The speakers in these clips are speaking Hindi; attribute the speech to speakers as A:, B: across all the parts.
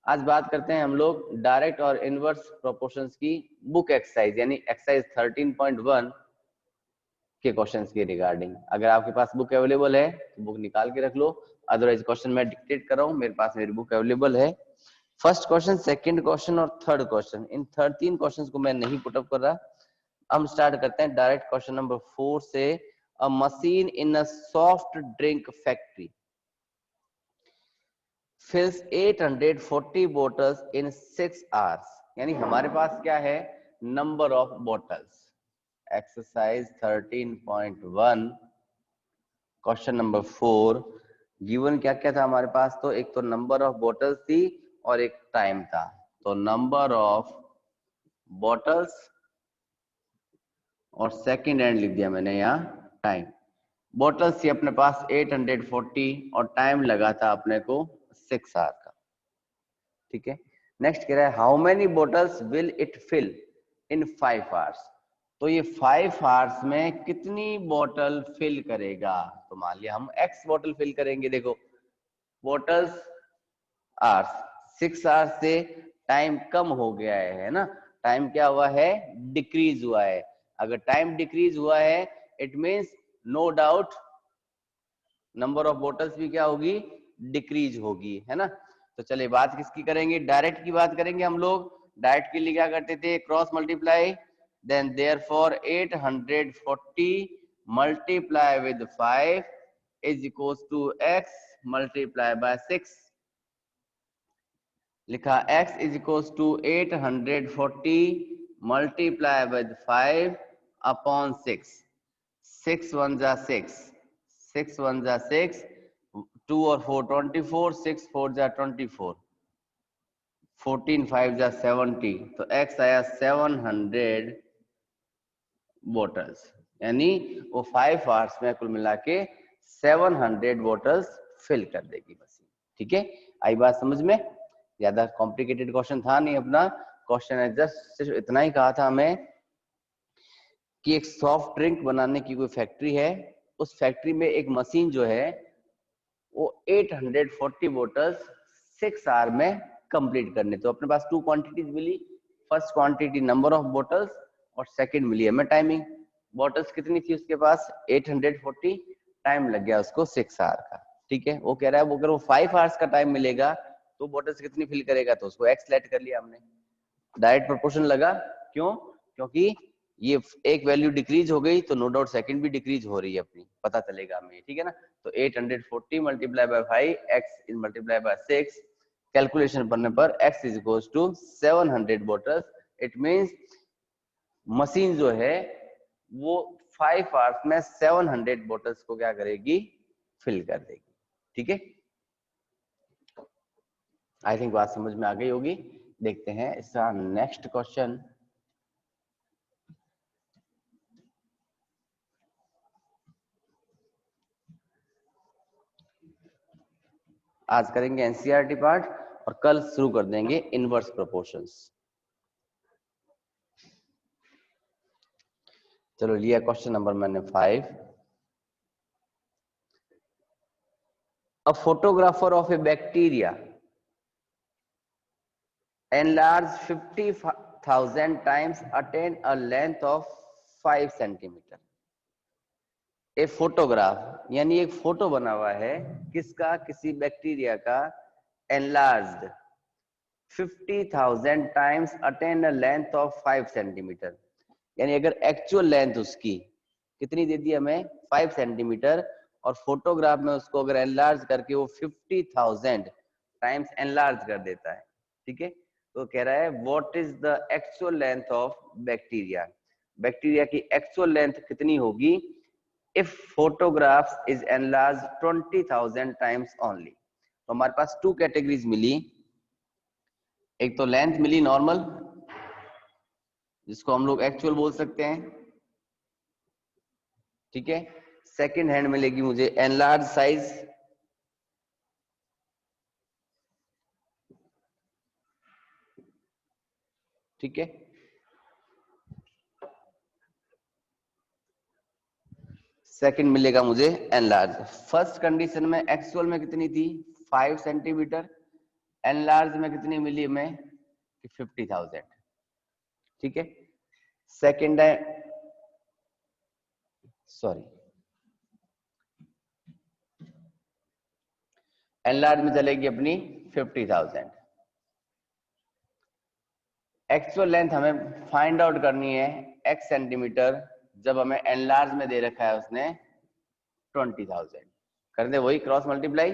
A: आज बात करते हैं हम लोग डायरेक्ट और इनवर्स प्रोपोर्शंस की बुक एक्सरसाइज यानी एक्सरसाइज 13.1 के क्वेश्चंस के रिगार्डिंग। अगर आपके पास बुक अवेलेबल है तो बुक निकाल के रख लो, अदरवाइज क्वेश्चन मैं डिक्टेट कर रहा हूँ, मेरे पास मेरी बुक अवेलेबल है। फर्स्ट क्वेश्चन, सेकंड क्वेश्चन और थर्ड क्वेश्चन, इन 13 क्वेश्चंस को मैं नहीं पुटअप कर रहा। हम स्टार्ट करते हैं डायरेक्ट क्वेश्चन नंबर 4 से। अ machine in a soft drink factory fills 840 bottles in 6 hours। यानी हमारे पास क्या है, number of bottles. Exercise 13.1 question number 4 given क्या क्या था हमारे पास, तो एक तो नंबर ऑफ बोटल्स थी और एक टाइम था। तो नंबर ऑफ बोटल्स और सेकंड हैंड लिख दिया मैंने यहाँ टाइम। बोटल्स थी अपने पास 840 और टाइम लगा था अपने को 6 आवर का। ठीक है, नेक्स्ट कह रहा है how many bottles will it fill in 5 hours. तो ये 5 आवर्स में कितनी बोतल फिल करेगा। तो मान लिया हम x बोतल फिल करेंगे। देखो बोटल्स आवर्स 6 आवर्स से टाइम कम हो गया है ना, टाइम क्या हुआ है, डिक्रीज हुआ है। अगर टाइम डिक्रीज हुआ है it means no doubt number of bottles भी क्या होगी, डिक्रीज होगी, है ना। तो चलिए बात किसकी करेंगे, डायरेक्ट की बात करेंगे हम लोग। डायरेक्ट के लिए क्या करते थे, cross multiply, then therefore 840 multiply with 5 is equals to x multiply by 6। लिखा x is equals to 840 multiply with 5 upon 6। 6 1 जा 6, 6 1 जा 6, 2 और 4 24, 6 4 जा 24, 14 5 जा 70। तो x आया 700 बोटल्स, यानी वो 5 आवर्स में कुल मिला के 700 बोटल्स फिल कर देगी मशीन। ठीक है, आई बात समझ में। ज्यादा कॉम्प्लिकेटेड क्वेश्चन था नहीं अपना, क्वेश्चन है जस्ट सिर्फ इतना ही कहा था हमें कि एक सॉफ्ट ड्रिंक बनाने की कोई फैक्ट्री है, उस फैक्ट्री में एक मशीन जो है वो 840 बोटल्स 6 आवर में कंप्लीट करने। तो अपने पास 2 क्वांटिटीज मिली, first quantity number of bottles और सेकंड मिली हमें टाइमिंग। बोटल्स कितनी थी उसके पास 840, टाइम लग गया उसको 6 आवर का। ठीक है, वो कह रहा है वो अगर वो 5 आवर्स का टाइम मिलेगा तो बोटल्स कितनी फिल करेगा, तो उसको एक्स लेट कर लिया हमने, डायरेक्ट प्रोपोर्शन लगा। क्यों, क्योंकि ये एक वैल्यू डिक्रीज हो गई तो नो डाउट सेकंड भी डिक्रीज हो रही है अपनी, पता चलेगा हमें। ठीक है ना, तो 840 multiply by 5 x multiply by 6, कैलकुलेशन करने पर x is equals to 700 bottles. It means machine जो है वो 5 आवर्स में 700 बोटल्स को क्या करेगी, फिल कर देगी। ठीक है, आई थिंक बात समझ में आ गई होगी। देखते हैं इसका नेक्स्ट क्वेश्चन। आज करेंगे एनसीईआरटी पार्ट और कल शुरू कर देंगे इनवर्स प्रोपोर्शंस। चलो लिया क्वेश्चन नंबर मैंने 5। A photographer of A bacteria enlarged 50,000 times attain a length of 5 centimeter। A photograph यानी एक फोटो बना हुआ है किसका, किसी बैक्टीरिया का, enlarged 50,000 times attain a length of 5 centimetre. यानी अगर एक्चुअल लेंथ उसकी कितनी दे दी हमें 5 सेंटीमीटर, और फोटोग्राफ में उसको अगर एनलार्ज करके वो 50,000 टाइम्स एनलार्ज कर देता है। ठीक है, तो कह रहा है what is the actual length of bacteria, bacteria की एक्चुअल लेंथ कितनी होगी if photographs is enlarge 20,000 times only. तो हमारे पास 2 कैटेगरीज मिली, एक तो लेंथ मिली नॉर्मल जिसको हम लोग एक्चुअल बोल सकते हैं। ठीक है, सेकंड हैंड मिलेगी मुझे एनलार्ज साइज। ठीक है, सेकंड मिलेगा मुझे एनलार्ज। फर्स्ट कंडीशन में एक्चुअल में कितनी थी 5 सेंटीमीटर, एन लार्ज में कितनी मिली हमें कि 50,000, ठीक है। सेकंड है, सॉरी, एन लार्ज में चलेगी अपनी 50,000। एक्चुअल लेंथ हमें फाइंड आउट करनी है x सेंटीमीटर, जब हमें एन लार्ज में दे रखा है उसने 20,000। कर दे वही क्रॉस मल्टीप्लाई,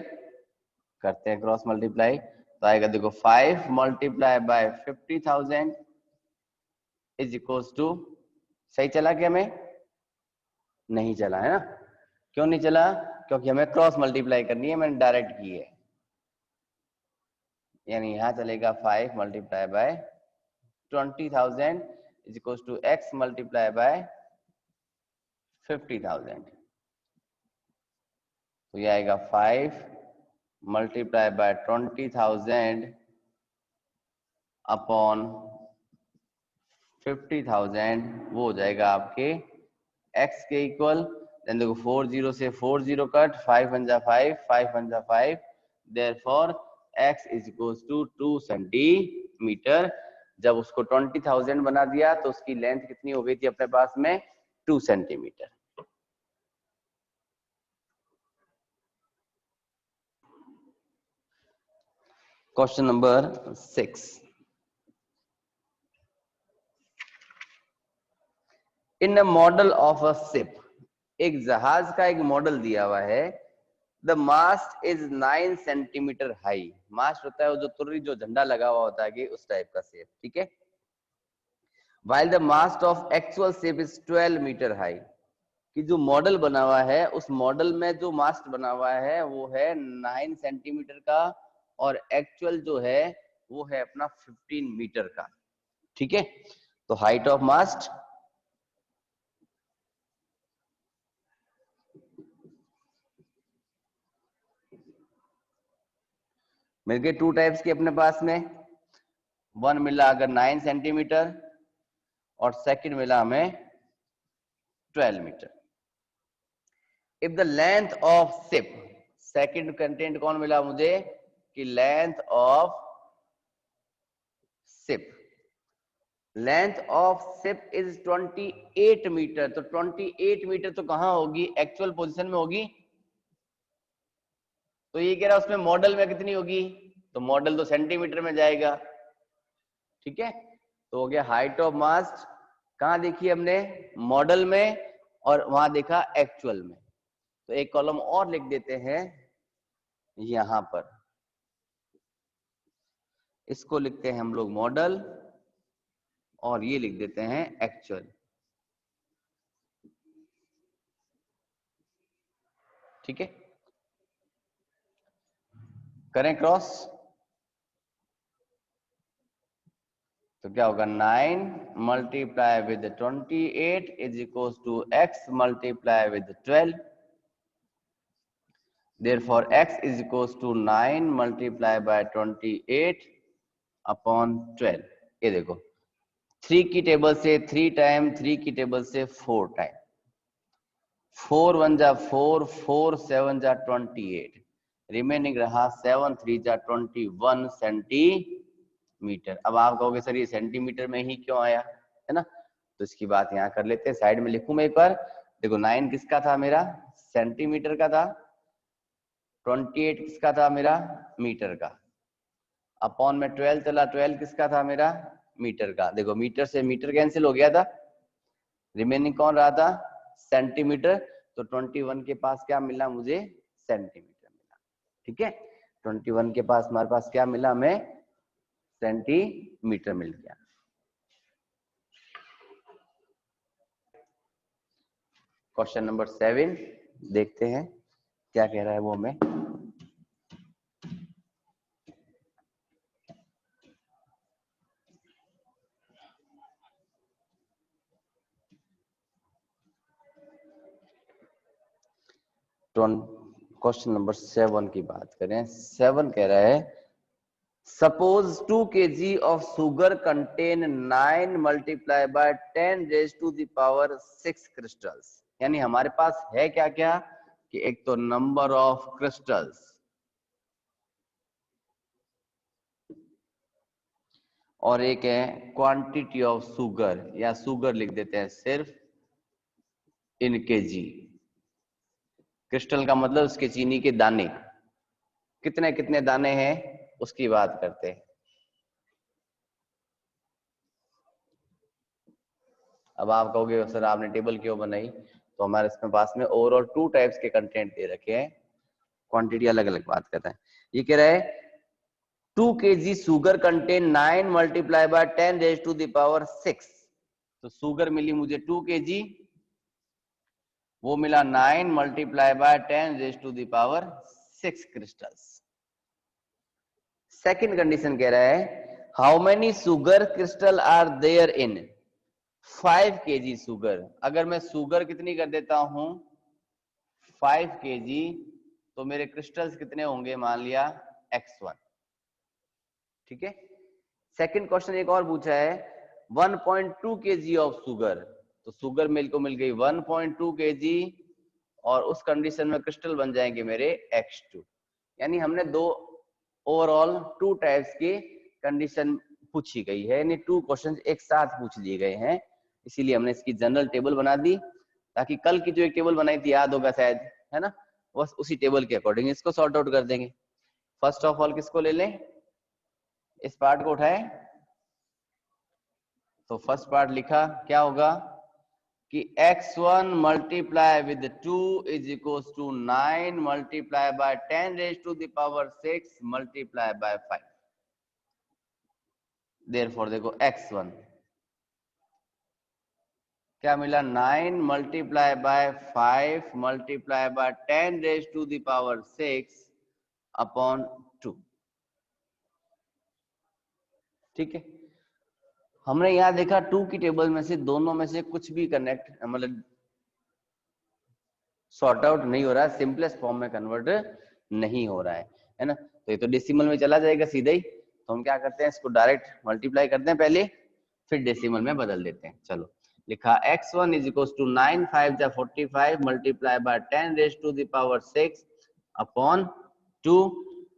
A: करते हैं क्रॉस मल्टीप्लाई, तो आएगा देखो 5 multiply by 50,000 is equals to, सही चला क्या? हमें नहीं चला है ना, क्यों नहीं चला? क्योंकि हमें क्रॉस मल्टीप्लाई करनी है, मैंने डायरेक्ट की है, यानी यहां चलेगा 5 multiply by 20,000 is equals to x multiply by 50,000। तो ये आएगा 5 मल्टीप्लाई बाय 20,000 अपॉन 50,000, वो हो जाएगा आपके x के इक्वल। देन देखो 4 0 से 4 0 कट, 5 1 जा 5, 5 1 जा 5, therefore x is equals to 2 centimetre. जब उसको 20,000 बना दिया तो उसकी लेंथ कितनी हो गई थी अपने पास में? 2 centimetre. Question number 6, in a model of a ship, एक जहाज का एक मॉडल दिया हुआ है। The mast is 9 centimetre high, mast होता है वो जो तुर्री जो झंडा लगा हुआ होता है कि उस टाइप का शेप, ठीक है। While the mast of actual shape is 12 metre high, कि जो मॉडल बना हुआ है उस मॉडल में जो मास्ट बना हुआ है वो है 9 सेंटीमीटर का, और एक्चुअल जो है वो है अपना 15 मीटर का, ठीक है। तो हाइट ऑफ मास्ट, मिल गए 2 टाइप्स के अपने पास में। वन मिला अगर 9 सेंटीमीटर और सेकंड मिला हमें 12 metre. If the length of ship, second content कौन मिला मुझे कि length of ship, length of ship is 28 metre, तो 28 मीटर तो कहां होगी? एक्चुअल पोजीशन में होगी। तो ये कह रहा है उसमें मॉडल में कितनी होगी, तो मॉडल तो सेंटीमीटर में जाएगा, ठीक है। तो हो गया हाइट ऑफ मास्ट, कहां देखी हमने? मॉडल में, और वहां देखा एक्चुअल में। तो एक कॉलम और लिख देते हैं यहां पर, इसको लिखते हैं हम लोग मॉडल, और ये लिख देते हैं एक्चुअल, ठीक है। करें क्रॉस, तो क्या होगा? 9 multiply with 28 is equal to x multiply with 12, therefore x is equals to 9 multiply by 28 upon 12। ये देखो 3 की टेबल से 3 टाइम, 3 की टेबल से 4 टाइम, 4 1 जा 4, 4 7 जा 28, रिमेनिंग रहा 7 3 जा 21 सेंटीमीटर। अब आप कहोगे सर ये सेंटीमीटर में ही क्यों आया, है ना, तो इसकी बात यहाँ कर लेते हैं। साइड में लिखूं मैं एक बार, देखो 9 किसका था मेरा? सेंटीमीटर का था। 28 किसका था? मेरा मीटर का। अपॉन में 12 चला, 12 किसका था? मेरा मीटर का। देखो मीटर से मीटर कैंसिल हो गया था, रिमेनिंग कौन रहा था? सेंटीमीटर। तो 21 के पास क्या मिला मुझे? सेंटीमीटर मिला, ठीक है। 21 के पास हमारे पास क्या मिला? हमें सेंटीमीटर मिल गया। क्वेश्चन नंबर 7 देखते हैं क्या कह रहा है वो हमें। क्वेश्चन नंबर 7 की बात करें। 7 कह रहा है suppose 2 kg of sugar contain 9 multiply by 10 raised to the power 6 crystals। यानी हमारे पास है क्या क्या कि एक तो नंबर ऑफ क्रिस्टल्स, और एक है क्वांटिटी ऑफ शुगर, या शुगर लिख देते हैं सिर्फ इन केजी। क्रिस्टल का मतलब उसके चीनी के दाने, कितने कितने दाने हैं उसकी बात करते हैं। अब आप कहोगे सर आपने टेबल क्यों बनाई, तो हमारे इसमें पास में ओवरऑल 2 टाइप्स के कंटेंट दे रखे हैं, क्वांटिटी अलग अलग बात करता है। ये कह रहा है 2 kg sugar content 9 multiply by 10 raise to the power 6। तो शुगर मिली मुझे 2 kg, वो मिला 9 multiply by 10 raise to the power 6 crystals. Second condition कह रहा है how many sugar crystal are there in 5 kg sugar. अगर मैं शुगर कितनी कर देता हूं 5 kg, तो मेरे क्रिस्टल्स कितने होंगे, मान लिया x1। ठीक है। सेकंड क्वेश्चन एक और पूछा है 1.2 kg ऑफ शुगर। तो शुगर मिल को मिल गई 1.2 kg, और उस कंडीशन में क्रिस्टल बन जाएंगे मेरे x2। यानी हमने दो ओवरऑल 2 टाइप्स की कंडीशन पूछी गई है, यानी 2 क्वेश्चंस एक साथ पूछ लिए गए हैं। इसीलिए हमने इसकी जनरल टेबल बना दी, ताकि कल की जो एक टेबल बनाई थी याद होगा शायद, है ना, बस उसी टेबल के अकॉर्डिंग इसको सॉर्ट आउट कर देंगे। फर्स्ट ऑफ ऑल किसको ले लें, इस पार्ट को उठाए, तो फर्स्ट पार्ट लिखा क्या होगा कि x1 multiply with 2 is equal to 9 multiply by 10 raise to the power 6 multiply by 5। Therefore देखो x1 क्या मिला 9 multiply by 5 multiply by 10 raise to the power 6 upon 2। ठीक है। हमने यहां देखा 2 की टेबल में से दोनों में से कुछ भी कनेक्ट मतलब सॉर्ट आउट नहीं हो रहा है, सिंपलेस्ट फॉर्म में कन्वर्ट नहीं हो रहा है ना। तो ये तो डेसिमल में चला जाएगा सीधा ही, तो हम क्या करते हैं इसको डायरेक्ट मल्टीप्लाई करते हैं पहले, फिर डेसिमल में बदल देते हैं। चलो लिखा x1 इज इक्वल टू 9 5 जा 45 multiply by 10 raise to the power 6 upon 2।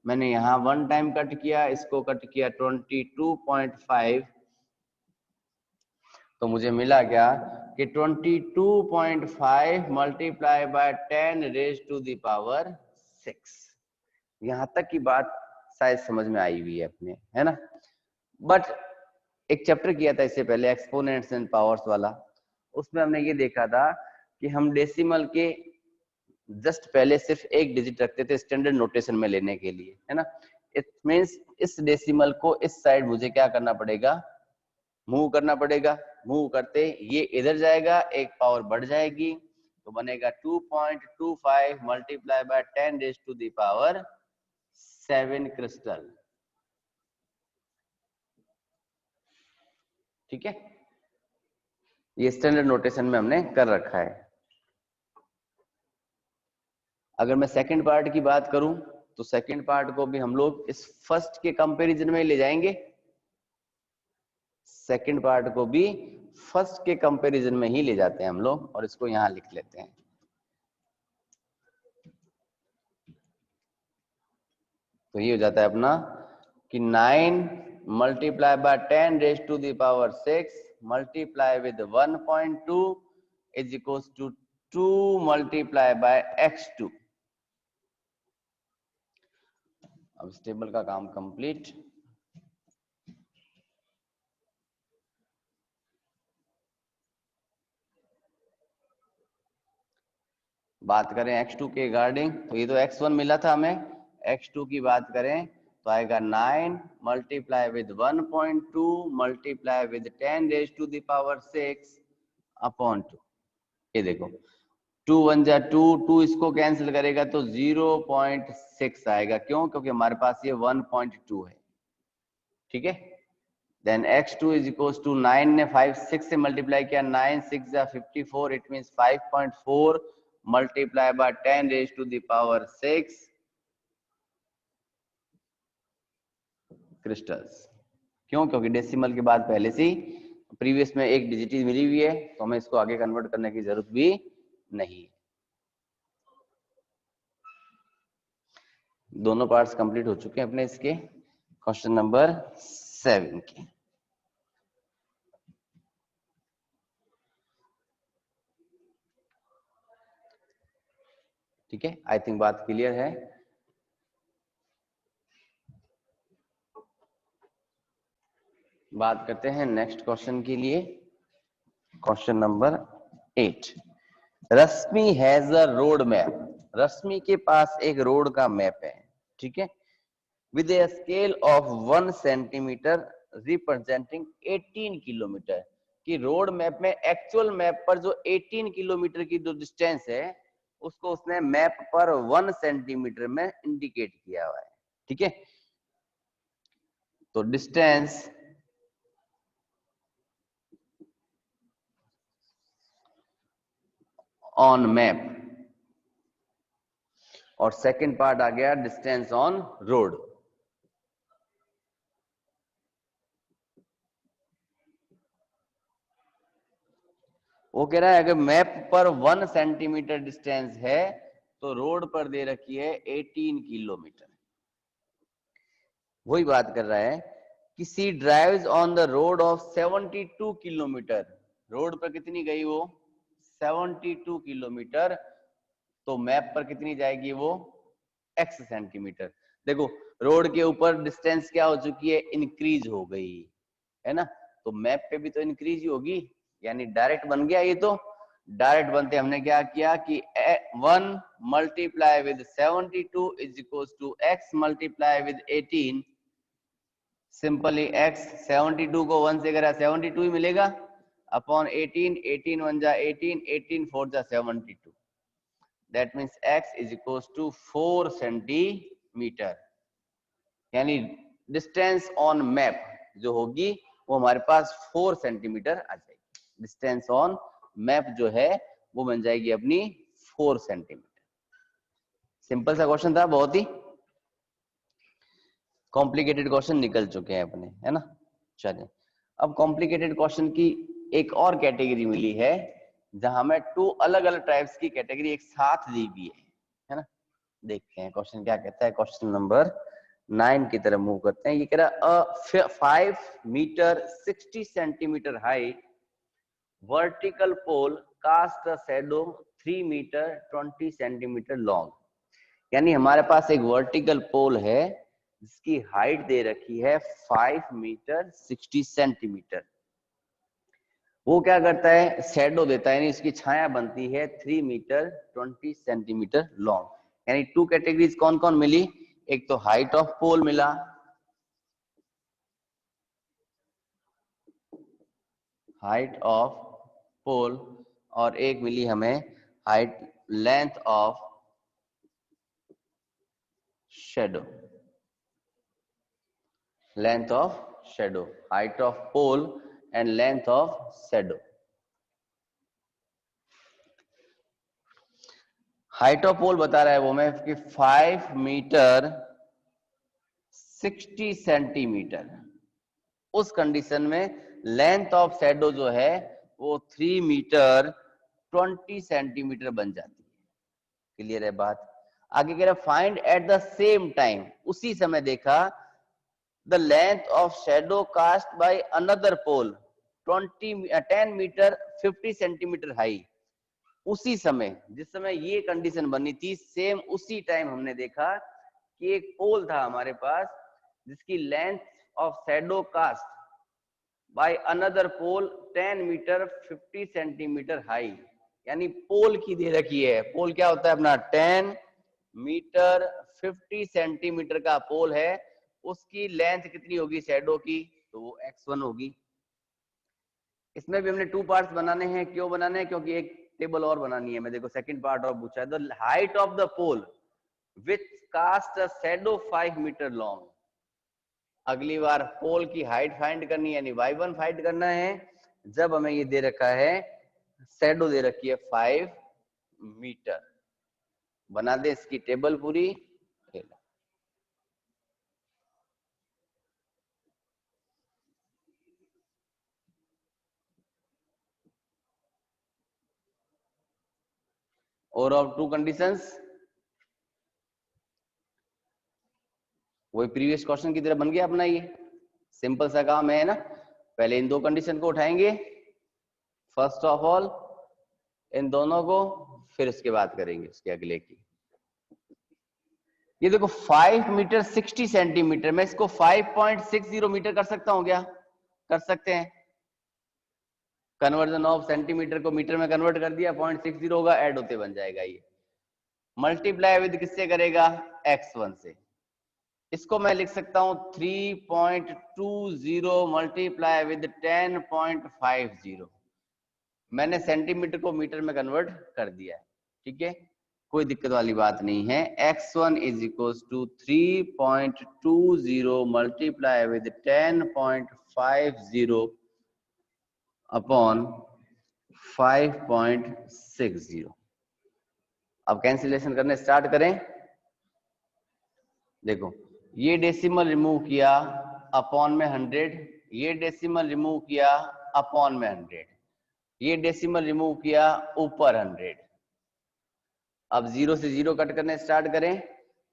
A: मैंने यहाँ 1 टाइम कट किया, इसको कट किया 22.5, तो मुझे मिला क्या कि 22.5 multiply by 10 raise to the power 6। यहां तक की बात शायद समझ में आई हुई है अपने, है ना। बट एक चैप्टर किया था इससे पहले एक्सपोनेंट्स एंड पावर्स वाला, उसमें हमने ये देखा था कि हम डेसिमल के जस्ट पहले सिर्फ एक डिजिट रखते थे स्टैंडर्ड नोटेशन में लेने के लिए, है ना। इट मींस इस डेसिमल को इस साइड मुझे क्या करना पड़ेगा, मूव करना पड़ेगा। मूव करते ये इधर जाएगा, एक पावर बढ़ जाएगी, तो बनेगा 2.25 multiply by 10 raise to the power 7 crystal. ठीक है, ये स्टैंडर्ड नोटेशन में हमने कर रखा है। अगर मैं सेकंड पार्ट की बात करूं, तो सेकंड पार्ट को भी हम लोग इस फर्स्ट के कंपैरिजन में ले जाएंगे। सेकंड पार्ट को भी फर्स्ट के कंपैरिजन में ही ले जाते हैं हम लोग, और इसको यहां लिख लेते हैं। तो ये हो जाता है अपना कि 9 multiply by 10 raise to the power 6 multiply with 1.2 is equals to 2 multiply by x2। अब इस टेबल का काम कंप्लीट। बात करें x2 के रिगार्डिंग, तो ये तो x1 मिला था हमें, x2 की बात करें तो आएगा 9 multiply with 1.2 multiply with 10 raise to the power 6 upon 2। ये देखो 2 1 जा 2, 2 इसको कैंसिल करेगा तो 0.6 आएगा। क्यों, क्योंकि हमारे पास ये 1.2 है। ठीक है, then x2 is equals to 9 ने 5 6 से मल्टीप्लाई किया, 9 6 जा 54, it means 5.4 multiply by 10 raise to the power 6 crystals. क्यों, क्योंकि डेसिमल के बाद पहले से ही प्रीवियस में एक डिजिट मिली हुई है, तो हमें इसको आगे कन्वर्ट करने की जरूरत भी नहीं है। दोनों पार्ट्स कंप्लीट हो चुके हैं अपने इसके क्वेश्चन नंबर 7 के। ठीक है, आई थिंक बात क्लियर है। बात करते हैं नेक्स्ट क्वेश्चन के लिए, question number 8। Rashmi has a road map. Rashmi के पास एक रोड का मैप है, ठीक है, with a scale of 1 centimetre representing 18 kilometre. कि रोड मैप में एक्चुअल मैप पर जो 18 किलोमीटर की जो डिस्टेंस है उसको उसने मैप पर 1 सेंटीमीटर में इंडिकेट किया हुआ है, ठीक है। तो डिस्टेंस ऑन मैप और सेकंड पार्ट आ गया डिस्टेंस ऑन रोड। वो कह रहा है अगर मैप पर 1 सेंटीमीटर डिस्टेंस है तो रोड पर दे रखी है 18 किलोमीटर। वही बात कर रहा है कि she drives on the road of 72 kilometre. Road पर कितनी गई वो 72 किलोमीटर, तो मैप पर कितनी जाएगी वो x सेंटीमीटर। देखो रोड के ऊपर डिस्टेंस क्या हो चुकी है, इंक्रीज हो गई है ना, तो मैप पे भी तो इंक्रीज ही होगी, यानी डायरेक्ट बन गया ये। तो डायरेक्ट बनते हमने क्या किया कि 1 multiply with 72 is equal to x multiply with 18। Simply x 72 को 1 से करा 72 ही मिलेगा अपॉन 18, 18 1 जा 18, 18 4 जा 72। That means x is equal to 4 centimetre, यानी डिस्टेंस ऑन मैप जो होगी वो हमारे पास 4 सेंटीमीटर आ जाएगी। डिस्टेंस ऑन मैप जो है वो बन जाएगी अपनी 4 सेंटीमीटर। सिंपल सा क्वेश्चन था, बहुत ही कॉम्प्लिकेटेड क्वेश्चन निकल चुके हैं अपने, है ना। चलिए अब कॉम्प्लिकेटेड क्वेश्चन की एक और कैटेगरी मिली है जहां में 2 अलग अलग टाइप्स की कैटेगरी एक साथ दी हुई है ना। देखते हैं क्वेश्चन क्या कहता है। क्वेश्चन नंबर 9 की तरफ मूव करते हैं। ये कह रहा 5 metre 60 centimetre high vertical pole cast a shadow 3 metre 20 centimetre long. यानी हमारे पास एक वर्टिकल पोल है जिसकी हाइट दे रखी है 5 मीटर 60 सेंटीमीटर। वो क्या करता है, शैडो देता है, यानी इसकी छाया बनती है 3 मीटर 20 सेंटीमीटर लॉन्ग। यानी 2 कैटेगरीज कौन कौन मिली, एक तो हाइट ऑफ पोल मिला, हाइट ऑफ पोल, और एक मिली हमें height length of shadow. Length of shadow, height of pole and length of shadow. Height of pole बता रहा है वो मैं कि 5 मीटर 60 सेंटीमीटर। उस कंडीशन में लेंथ ऑफ शैडो जो है वो 3 मीटर 20 सेंटीमीटर बन जाती है। क्लियर है बात। आगे कह रहा find at the same time, उसी समय देखा, the length of shadow cast by another pole 10 metre 50 centimetre high. उसी समय जिस समय ये कंडीशन बनी थी सेम उसी टाइम हमने देखा कि एक पोल था हमारे पास जिसकी length of shadow cast by another pole 10 metre 50 centimetre high. यानी पोल की दे रखी है, पोल क्या होता है अपना 10 मीटर 50 सेंटीमीटर का पोल है, उसकी लेंथ कितनी होगी शैडो की, तो वो x1 होगी। इसमें भी हमने 2 पार्ट्स बनाने हैं। क्यों बनाने हैं, क्योंकि एक टेबल और बनानी है। मैं देखो सेकंड पार्ट और पूछा है, the height of the pole which cast a shadow 5 metre long. अगली बार पोल की हाइट फाइंड करनी है, यानी y1 फाइंड करना है जब हमें ये दे रखा है शैडो दे रखी है 5 मीटर। बना दे इसकी टेबल पूरी। और ऑफ 2 कंडीशंस वही प्रीवियस क्वेश्चन की तरह बन गया अपना। ये सिंपल सा काम है ना। पहले इन 2 कंडीशन को उठाएंगे फर्स्ट ऑफ ऑल, इन दोनों को, फिर इसके बाद करेंगे उसके अगले की। ये देखो 5 मीटर 60 सेंटीमीटर, मैं इसको 5.60 मीटर कर सकता हूं क्या? कर सकते हैं। कन्वर्जन ऑफ सेंटीमीटर को मीटर में कन्वर्ट कर दिया, 0.60 होगा, ऐड होते बन जाएगा ये। मल्टीप्लाई विद किससे करेगा? x1 से। इसको मैं लिख सकता हूं 3.20 मल्टीप्लाई विद 10.50। मैंने सेंटीमीटर को मीटर में कन्वर्ट कर दिया है, ठीक है, कोई दिक्कत वाली बात नहीं है। x1 is equal to 3.20 multiply with 10.50 upon 5.60। अब कैंसिलेशन करने स्टार्ट करें। देखो ये डेसिमल रिमूव किया, अपॉन में 100, ये डेसिमल रिमूव किया, अपॉन में 100, ये डेसिमल रिमूव किया, ऊपर 100। अब 0 से 0 कट करने स्टार्ट करें।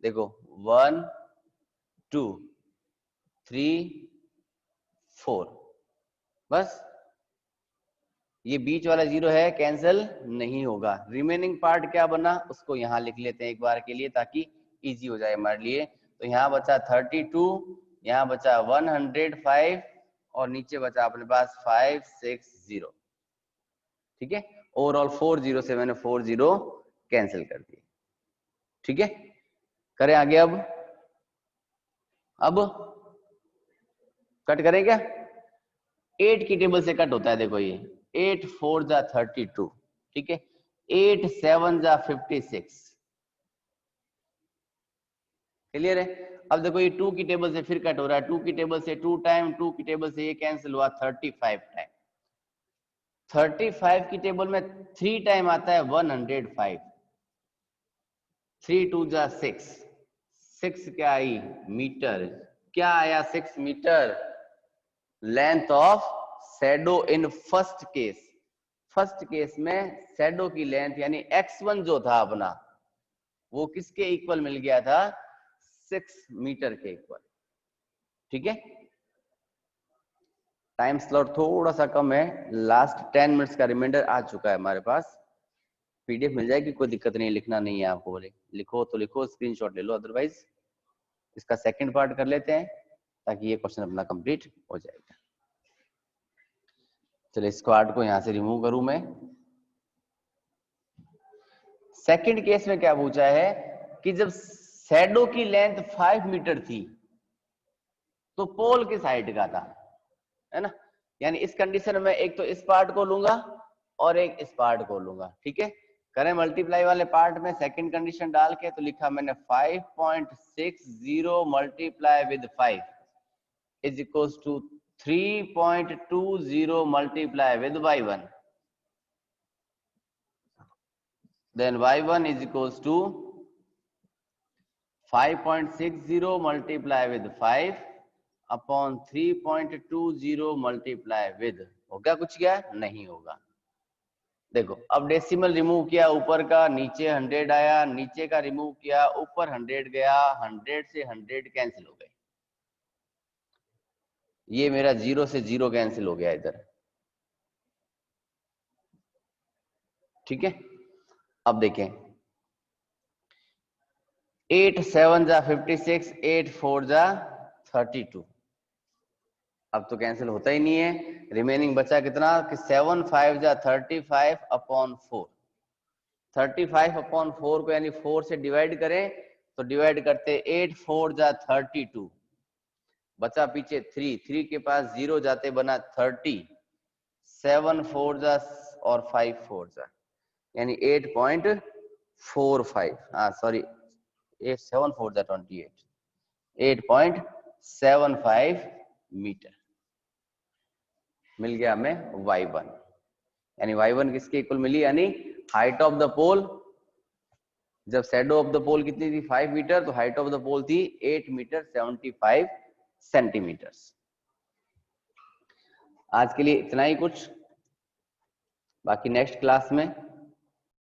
A: देखो 1 2 3 4, बस ये बीच वाला 0 है, कैंसिल नहीं होगा। रिमेनिंग पार्ट क्या बना उसको यहां लिख लेते हैं एक बार के लिए, ताकि इजी हो जाए हमारे लिए। तो यहाँ बचा 32, यहाँ बचा 105 और नीचे बचा अपने पास 560, ठीक है। ओवरऑल 40 से मैंने 40 कैंसिल कर दिए, ठीक है। करें आगे। अब कट करें क्या? 8 की टेबल से कट होता है, देखो ये 8 4 जा 32, ठीक है, 8 7 जा 56, क्लियर है। अब देखो ये 2 की टेबल से फिर कट हो रहा है, 2 की टेबल से 2 टाइम, 2 की टेबल से ये कैंसिल हुआ 35 टाइम, 35 की टेबल में 3 टाइम आता है 105, 3 2 जा 6, 6 क्या आई? मीटर। क्या आया? 6 metre. Length of shadow in first case, first case में शैडो की लेंथ यानी x1 जो था अपना, वो किसके इक्वल मिल गया था? 6 मीटर के इक्वल, ठीक है। टाइम स्लॉट थोड़ा सा कम है, लास्ट 10 मिनट्स का रिमाइंडर आ चुका है हमारे पास। पीडीएफ मिल जाएगी, कोई दिक्कत नहीं, लिखना नहीं है आपको, बोले लिखो तो लिखो, स्क्रीनशॉट ले लो, अदरवाइज इसका सेकंड पार्ट कर लेते हैं ताकि ये क्वेश्चन अपना कंप्लीट हो जाएगा। चलो इस पार्ट को यहां से रिमूव करूं मैं। सेकंड केस में क्या पूछा है कि जब शैडो की लेंथ 5 मीटर थी तो पोल किस हाइट का था, है ना। यानी इस कंडीशन में एक तो इस पार्ट को लूंगा और एक इस पार्ट को लूंगा, ठीक है। करें मल्टीप्लाई वाले पार्ट में सेकंड कंडीशन डाल के, तो लिखा मैंने 5.60 multiply with 5 is equals to 3.20 multiply with y1, then y1 is equals to 5.60 multiply with 5 upon 3.20 multiply with, हो गया कुछ? क्या नहीं होगा। देखो अब डेसिमल रिमूव किया ऊपर का, नीचे 100 आया, नीचे का रिमूव किया, ऊपर 100 गया, 100 से 100 कैंसिल हो गए, ये मेरा 0 से 0 कैंसिल हो गया इधर, ठीक है। अब देखें 8 7 जा 56, 8 4 जा 32, अब तो कैंसिल होता ही नहीं है। रिमेनिंग बचा कितना कि 7 5 जा 35 अपॉन 4, 35 अपॉन 4 को यानी 4 से डिवाइड करें तो डिवाइड करते 8 4 जा 32, बचा पीछे 3, 3 के पास 0 जाते बना 30, 7 4 जा और 5 4 जा यानी 8.45, हाँ सॉरी 7 4 जा 28, 8.75 मीटर मिल गया हमें y1, यानी y1 किसके इक्वल मिली, यानी हाइट ऑफ द पोल। जब शैडो ऑफ द पोल कितनी थी? 5 मीटर, तो हाइट ऑफ द पोल थी 8 मीटर 75 सेंटीमीटर। आज के लिए इतना ही कुछ, बाकी नेक्स्ट क्लास में